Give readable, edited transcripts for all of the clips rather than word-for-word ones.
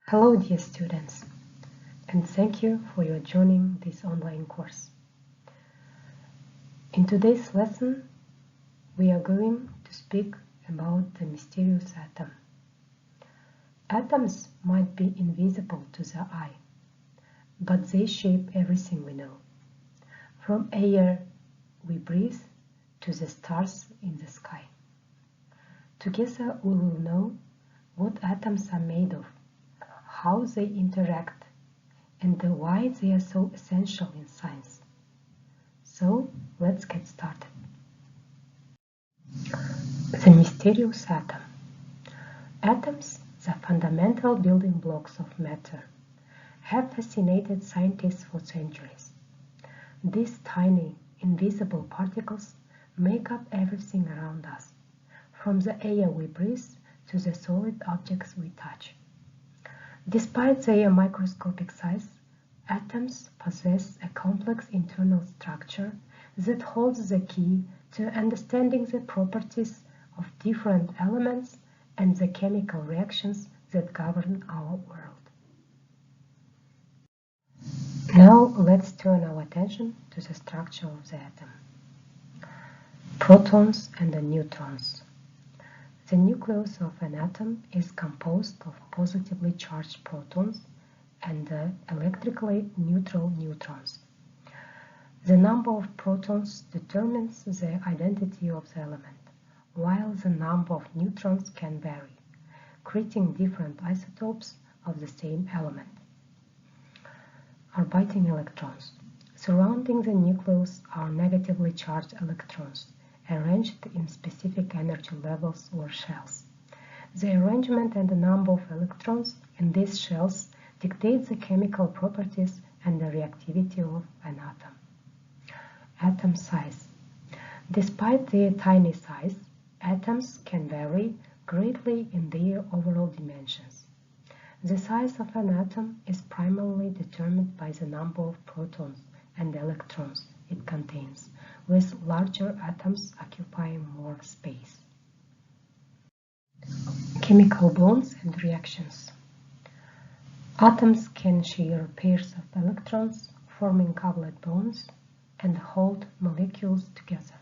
Hello dear students, and thank you for your joining this online course. In today's lesson, we are going to speak about the mysterious atom. Atoms might be invisible to the eye, but they shape everything we know, from air we breathe to the stars in the sky. Together we will know what atoms are made of, how they interact, and why they are so essential in science. So, let's get started. The mysterious atom. Atoms, the fundamental building blocks of matter, have fascinated scientists for centuries. These tiny, invisible particles make up everything around us, from the air we breathe to the solid objects we touch. Despite their microscopic size, atoms possess a complex internal structure that holds the key to understanding the properties of different elements and the chemical reactions that govern our world. Now let's turn our attention to the structure of the atom. Protons and the neutrons. The nucleus of an atom is composed of positively charged protons and electrically neutral neutrons. The number of protons determines the identity of the element, while the number of neutrons can vary, creating different isotopes of the same element. Orbiting electrons. Surrounding the nucleus are negatively charged electrons, arranged in specific energy levels or shells. The arrangement and the number of electrons in these shells dictate the chemical properties and the reactivity of an atom. Atom size. Despite their tiny size, atoms can vary greatly in their overall dimensions. The size of an atom is primarily determined by the number of protons and electrons it contains, with larger atoms occupying more space. Chemical bonds and reactions. Atoms can share pairs of electrons, forming covalent bonds, and hold molecules together.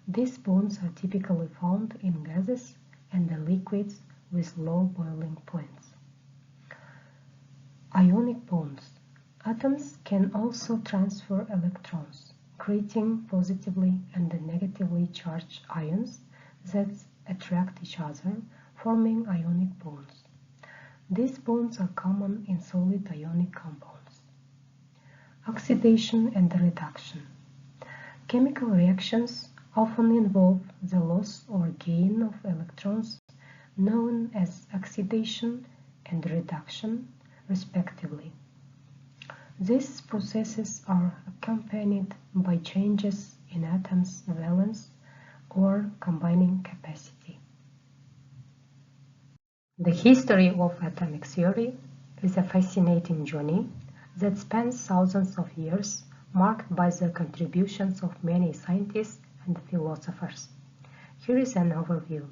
These bonds are typically found in gases and liquids with low boiling points. Ionic bonds. Atoms can also transfer electrons, creating positively and negatively charged ions that attract each other, forming ionic bonds. These bonds are common in solid ionic compounds. Oxidation and reduction. Chemical reactions often involve the loss or gain of electrons, known as oxidation and reduction, respectively. These processes are accompanied by changes in atoms' valence or combining capacity. The history of atomic theory is a fascinating journey that spans thousands of years, marked by the contributions of many scientists and philosophers. Here is an overview.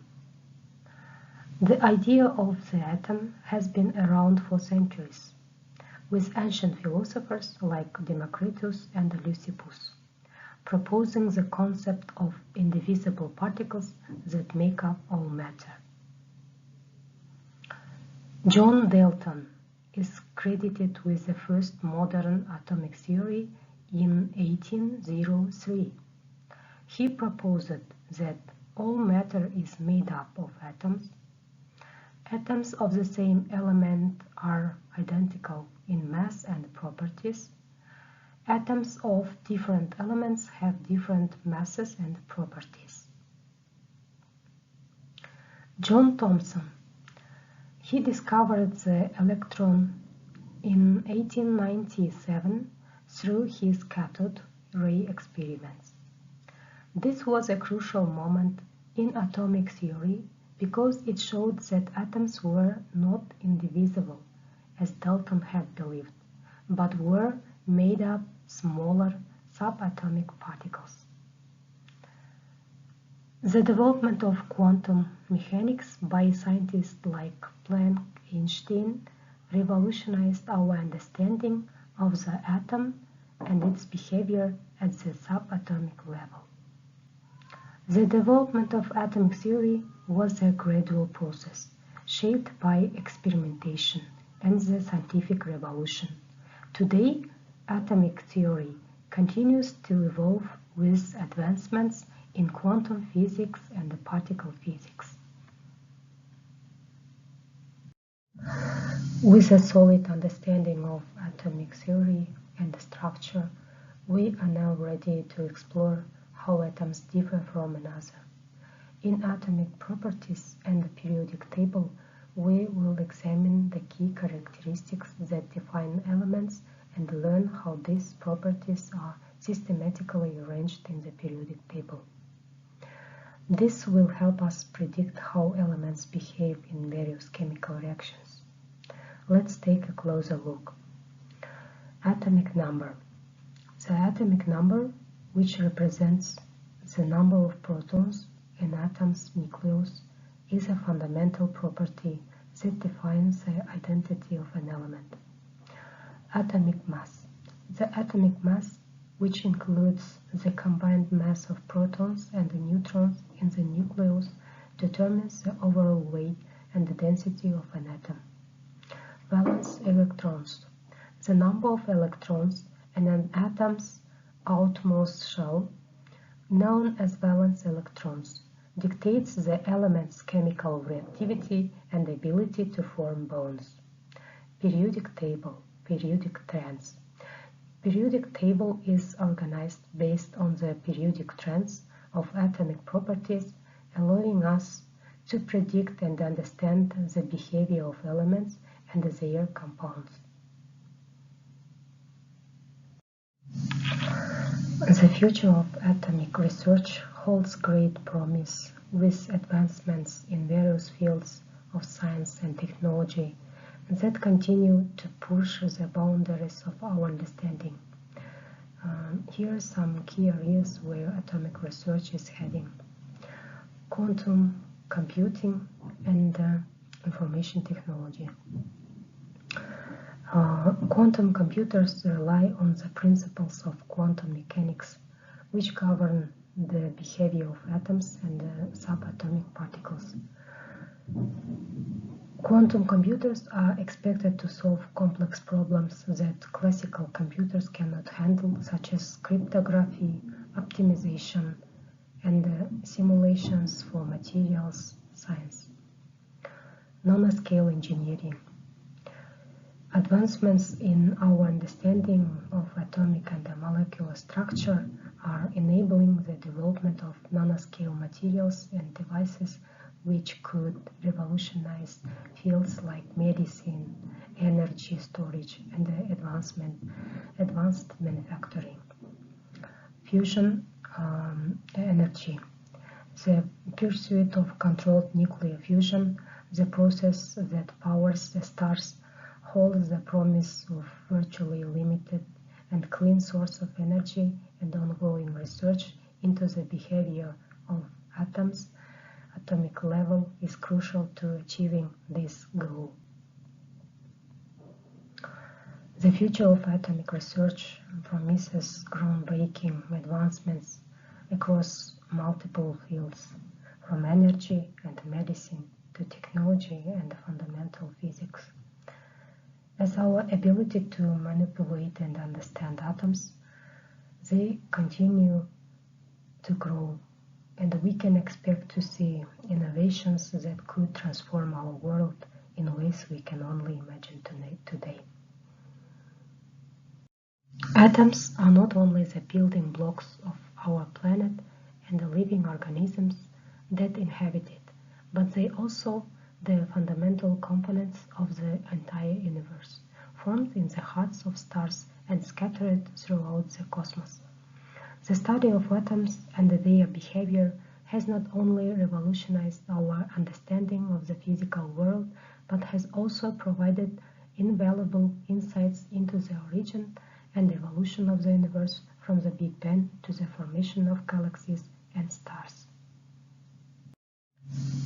The idea of the atom has been around for centuries, with ancient philosophers like Democritus and Leucippus proposing the concept of indivisible particles that make up all matter. John Dalton is credited with the first modern atomic theory in 1803. He proposed that all matter is made up of atoms. Atoms of the same element are identical in mass and properties. Atoms of different elements have different masses and properties. John Thomson. He discovered the electron in 1897 through his cathode ray experiments. This was a crucial moment in atomic theory because it showed that atoms were not indivisible, as Dalton had believed, but were made up smaller subatomic particles. The development of quantum mechanics by scientists like Planck, Einstein, revolutionized our understanding of the atom and its behavior at the subatomic level. The development of atomic theory was a gradual process, shaped by experimentation and the scientific revolution. Today, atomic theory continues to evolve with advancements in quantum physics and particle physics. With a solid understanding of atomic theory and structure, we are now ready to explore how atoms differ from another. In Atomic Properties and the Periodic Table, we will examine the key characteristics that define elements and learn how these properties are systematically arranged in the periodic table. This will help us predict how elements behave in various chemical reactions. Let's take a closer look. Atomic number. The atomic number, which represents the number of protons in atom's nucleus, is a fundamental property that defines the identity of an element. Atomic mass. The atomic mass, which includes the combined mass of protons and the neutrons in the nucleus, determines the overall weight and the density of an atom. Valence electrons. The number of electrons in an atom's outermost shell, known as valence electrons, dictates the element's chemical reactivity and ability to form bonds. Periodic table, periodic trends. Periodic table is organized based on the periodic trends of atomic properties, allowing us to predict and understand the behavior of elements and their compounds. The future of atomic research holds great promise, with advancements in various fields of science and technology that continue to push the boundaries of our understanding. Here are some key areas where atomic research is heading: quantum computing and information technology. Quantum computers rely on the principles of quantum mechanics, which govern the behavior of atoms and subatomic particles. Quantum computers are expected to solve complex problems that classical computers cannot handle, such as cryptography, optimization, and simulations for materials science. Nanoscale engineering. Advancements in our understanding of atomic and molecular structure are enabling the development of nanoscale materials and devices which could revolutionize fields like medicine, energy storage, and advanced manufacturing. Fusion energy. The pursuit of controlled nuclear fusion, the process that powers the stars, holds the promise of virtually limited and clean source of energy, and ongoing research into the behavior of atoms atomic level is crucial to achieving this goal. The future of atomic research promises groundbreaking advancements across multiple fields, from energy and medicine to technology and fundamental physics. As our ability to manipulate and understand atoms, they continue to grow, and we can expect to see innovations that could transform our world in ways we can only imagine today. Atoms are not only the building blocks of our planet and the living organisms that inhabit it, but they also the fundamental components of the entire universe, formed in the hearts of stars and scattered throughout the cosmos. The study of atoms and their behavior has not only revolutionized our understanding of the physical world, but has also provided invaluable insights into the origin and evolution of the universe, from the Big Bang to the formation of galaxies and stars.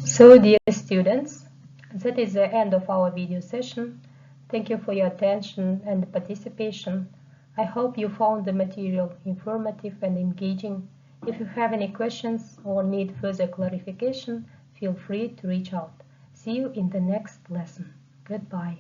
So, dear students, that is the end of our video session. Thank you for your attention and participation. I hope you found the material informative and engaging. If you have any questions or need further clarification, feel free to reach out. See you in the next lesson. Goodbye.